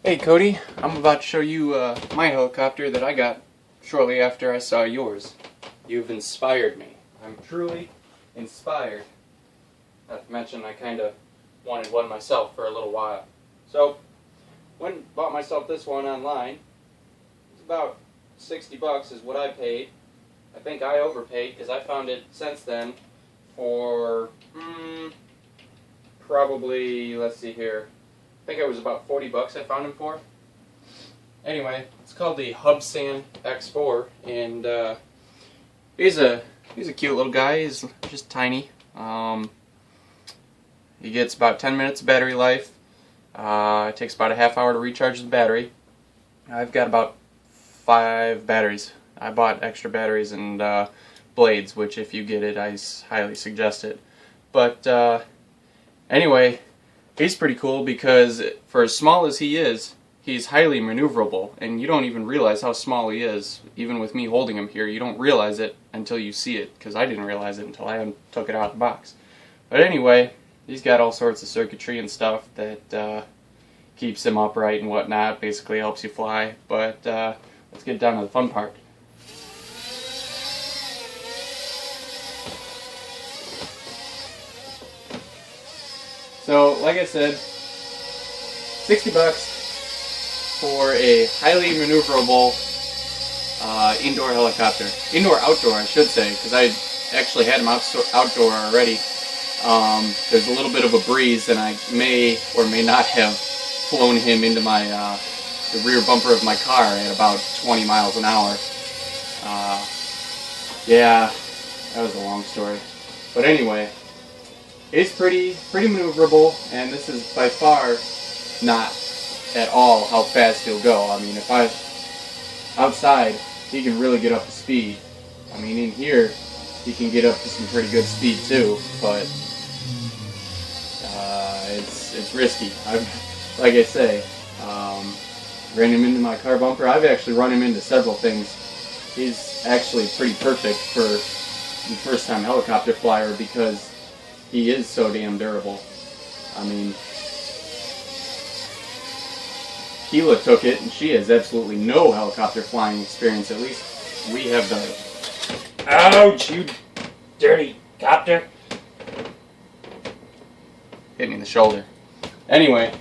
Hey Cody, I'm about to show you my helicopter that I got shortly after I saw yours. You've inspired me. I'm truly inspired. Not to mention I kind of wanted one myself for a little while. So, bought myself this one online. It's about 60 bucks is what I paid. I think I overpaid because I found it since then for probably, let's see here, I think it was about 40 bucks I found him for. Anyway, it's called the Hubsan X4, and he's a cute little guy. He's just tiny. He gets about 10 minutes of battery life. It takes about a half hour to recharge the battery. I've got about 5 batteries. I bought extra batteries and blades, which if you get it, I highly suggest it. But anyway, he's pretty cool because for as small as he is, he's highly maneuverable, and you don't even realize how small he is. Even with me holding him here, you don't realize it until you see it, because I didn't realize it until I took it out of the box. But anyway, he's got all sorts of circuitry and stuff that keeps him upright and whatnot, basically helps you fly. But let's get down to the fun part. So, like I said, 60 bucks for a highly maneuverable indoor helicopter. Indoor-outdoor, I should say, because I actually had him outdoor already. There's a little bit of a breeze, and I may or may not have flown him into my the rear bumper of my car at about 20 miles an hour. Yeah, that was a long story. But anyway, it's pretty maneuverable, and this is by far not at all how fast he'll go. I mean, outside, he can really get up to speed. I mean, in here, he can get up to some pretty good speed too, but it's risky. Like I say, ran him into my car bumper. I've actually run him into several things. He's actually pretty perfect for the first-time helicopter flyer because he is so damn durable. I mean, Keela took it, and she has absolutely no helicopter flying experience. At least we have done it. Ouch, you dirty copter! Hit me in the shoulder. Anyway,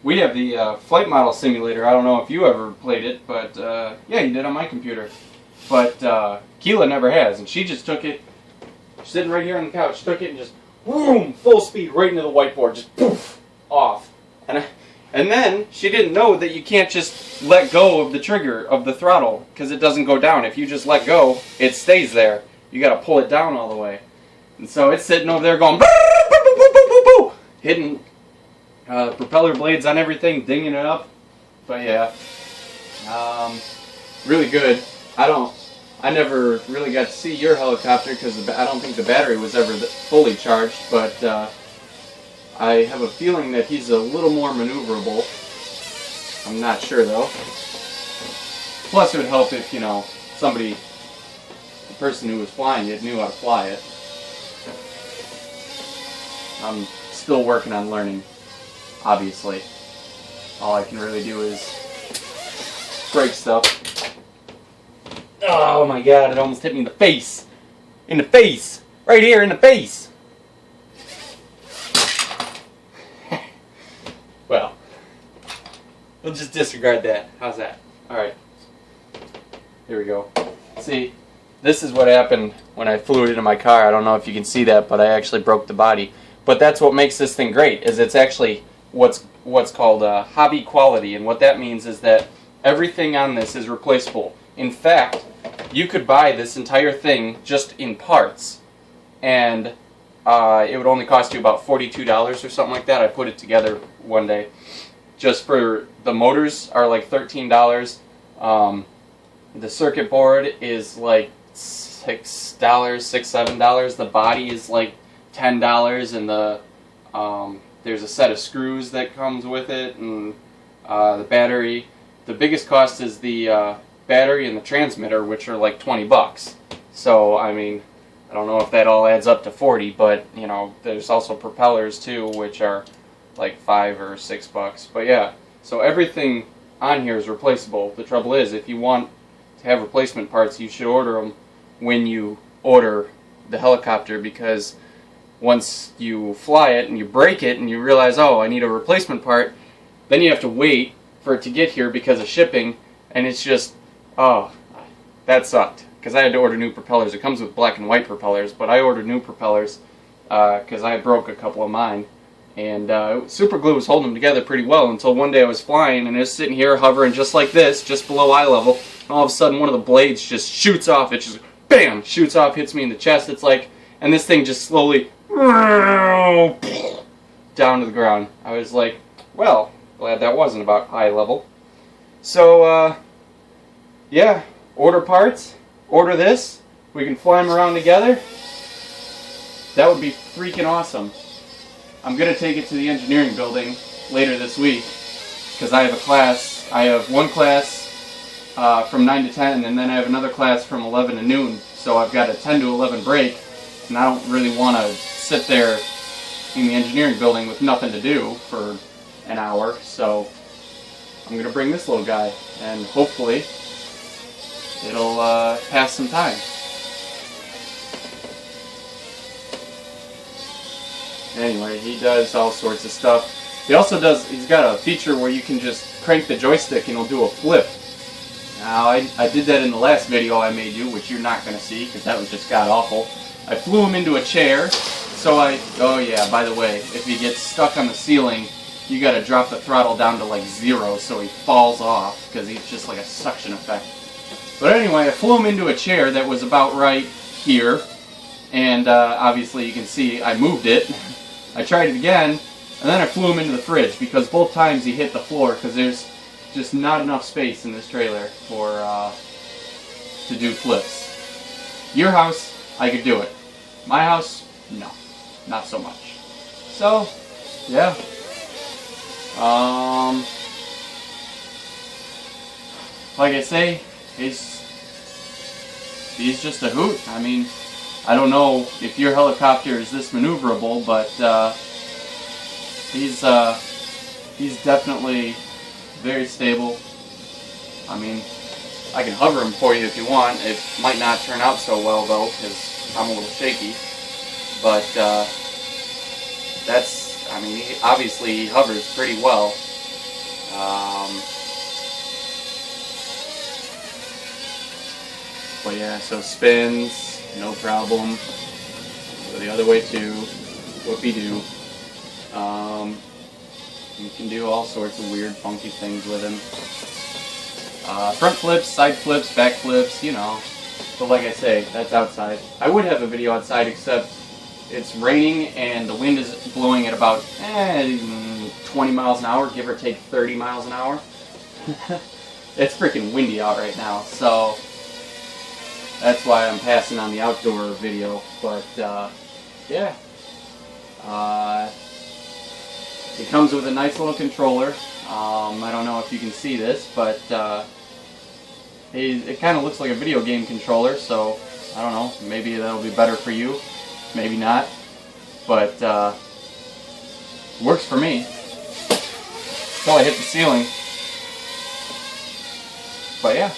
we have the flight model simulator. I don't know if you ever played it, but yeah, you did on my computer. But Keela never has, and she just took it, sitting right here on the couch, took it and just boom, full speed right into the whiteboard, just poof, off. And then she didn't know that you can't just let go of the trigger of the throttle because it doesn't go down. If you just let go, it stays there. You got to pull it down all the way. And so it's sitting over there going, boo, boo, boo, boo, boo, boo, hitting propeller blades on everything, dinging it up. But yeah, really good. I never really got to see your helicopter because I don't think the battery was ever fully charged, but I have a feeling that he's a little more maneuverable. I'm not sure though. Plus it would help if, you know, the person who was flying it knew how to fly it. I'm still working on learning, obviously. All I can really do is break stuff. Oh my god, it almost hit me in the face! In the face! Right here in the face! Well, we'll just disregard that. How's that? Alright. Here we go. See, this is what happened when I flew it into my car. I don't know if you can see that, but I actually broke the body. But that's what makes this thing great, is it's actually what's called hobby quality, and what that means is that everything on this is replaceable. In fact, you could buy this entire thing just in parts, and it would only cost you about $42 or something like that. I put it together one day. Just for the motors are like $13. The circuit board is like $6, $7. The body is like $10, and there's a set of screws that comes with it, and the battery. The biggest cost is the battery and the transmitter, which are like 20 bucks. So, I mean, I don't know if that all adds up to 40, but, you know, there's also propellers too, which are like $5 or $6. But yeah, So everything on here is replaceable. The trouble is, if you want to have replacement parts, you should order them when you order the helicopter, because once you fly it and you break it and you realize, oh, I need a replacement part, then you have to wait for it to get here because of shipping, and it's just, oh, that sucked, because I had to order new propellers. It comes with black and white propellers, but I ordered new propellers because I broke a couple of mine, and super glue was holding them together pretty well until one day I was flying and it was sitting here hovering just like this, just below eye level, and all of a sudden one of the blades just shoots off. It just, bam, shoots off, hits me in the chest. It's like, and this thing just slowly down to the ground. I was like, well, glad that wasn't about eye level. So, yeah, order parts, order this, we can fly them around together. That would be freaking awesome. I'm going to take it to the engineering building later this week, because I have a class. I have one class from 9 to 10, and then I have another class from 11 to noon, so I've got a 10 to 11 break, and I don't really want to sit there in the engineering building with nothing to do for an hour, so I'm going to bring this little guy, and hopefully it'll pass some time. Anyway, he does all sorts of stuff. He also does, he's got a feature where you can just crank the joystick and it'll do a flip. Now, I did that in the last video I made you, which you're not going to see because that was just god-awful. I flew him into a chair, so oh yeah, by the way, if he gets stuck on the ceiling, you got to drop the throttle down to like 0 so he falls off, because he's just like a suction effect. But anyway, I flew him into a chair that was about right here, and obviously you can see I moved it. I tried it again, and then I flew him into the fridge, because both times he hit the floor, because there's just not enough space in this trailer for to do flips. Your house, I could do it. My house, no, not so much. So, yeah. Like I say, he's just a hoot. I mean, I don't know if your helicopter is this maneuverable, but he's definitely very stable. I mean, I can hover him for you if you want. It might not turn out so well though, because I'm a little shaky. But that's, I mean, obviously he hovers pretty well. But yeah, so spins, no problem. Go the other way too. Whoopie-doo. You can do all sorts of weird, funky things with him. Front flips, side flips, back flips, you know. But like I say, that's outside. I would have a video outside, except it's raining and the wind is blowing at about 20 miles an hour, give or take 30 miles an hour. It's freaking windy out right now, so that's why I'm passing on the outdoor video. But yeah, it comes with a nice little controller. I don't know if you can see this, but it kind of looks like a video game controller, so I don't know, maybe that'll be better for you, maybe not, but works for me until I hit the ceiling. But yeah,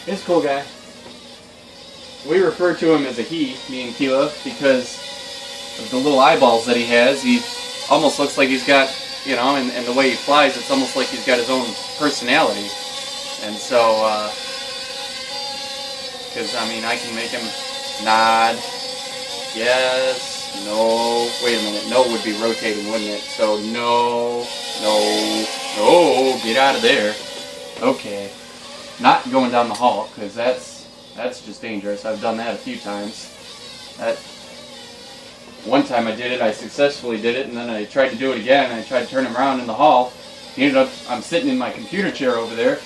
he's a cool guy. We refer to him as a he, me and Keela, because of the little eyeballs that he has. He almost looks like he's got, you know, and the way he flies, it's almost like he's got his own personality. And so, because, I mean, I can make him nod, yes, no, wait a minute, no would be rotating, wouldn't it? So, no, no, no, get out of there. Okay, not going down the hall, because that's just dangerous. I've done that a few times. One time I did it, I successfully did it, and then I tried to do it again, and I tried to turn him around in the hall. He ended up, I'm sitting in my computer chair over there,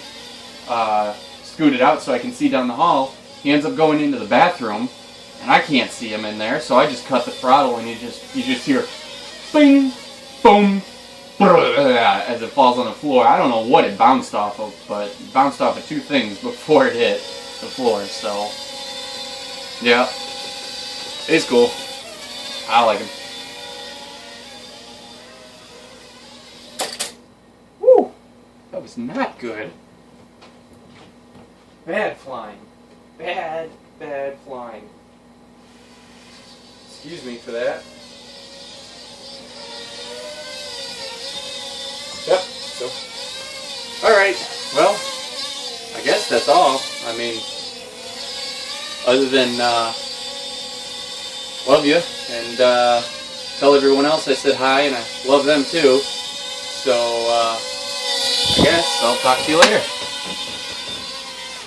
scooted out so I can see down the hall. He ends up going into the bathroom, and I can't see him in there, so I just cut the throttle, and you just hear bing, boom, as it falls on the floor. I don't know what it bounced off of, but it bounced off of two things before it hit the floor, so yeah, it's cool. I like him. Woo! That was not good. Bad flying. Bad flying. Excuse me for that. Yep, so. Alright, well, I guess that's all. I mean, other than, love you, and tell everyone else I said hi, and I love them too. So, I guess I'll talk to you later.